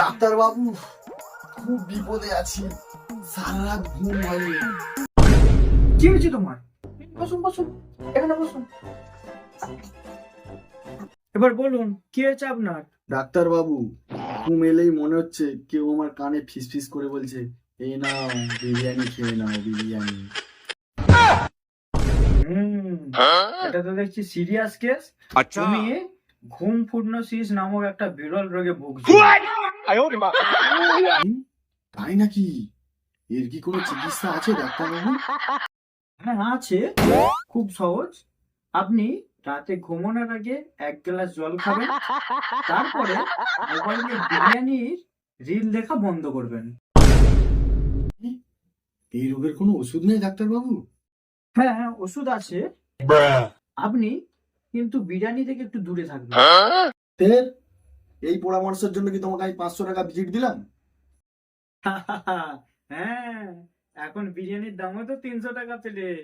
Doctor বাবু, খুব বিপদে আছি, সারা রাত ঘুম হয়নি। কি হয়েছে তোমার? বসুন বসুন, এখানে বসুন। এবার বলুন কি হয়েছে আপনার? ডাক্তার বাবু, ঘুম এলেই মনে হচ্ছে কেউ আমার কানে ফিস ফিস করে বলছে, এই নাও বিরিয়ানি খেয়ে নাও, বিরিয়ানি। এটা তো দেখছি সিরিয়াস কেস। তুমি ঘুম ফুডনোসিস নামক একটা বিরল রোগে ভুগছো। তাই নাকি? এর কি কোনো চিকিৎসা আছে ডাক্তার বাবু? হ্যাঁ আছে, খুব সহজ। আপনি রাতে ঘুমানোর আগে 1 গ্লাস জল খাবেন, তারপরে মোবাইলে বিরিয়ানির রিল দেখা বন্ধ করবেন। এই রোগের কোনো ওষুধ নেই ডাক্তার বাবু? হ্যাঁ ওষুধ আছে, আপনি কিন্তু বিরিয়ানি থেকে একটু দূরে থাকবেন। ফের এই পরামর্শের জন্য কি তোমাকে আমি 500 টাকা ভিজিট দিলাম? হ্যাঁ, এখন বিরিয়ানির দামও তো 300 টাকা প্লেট।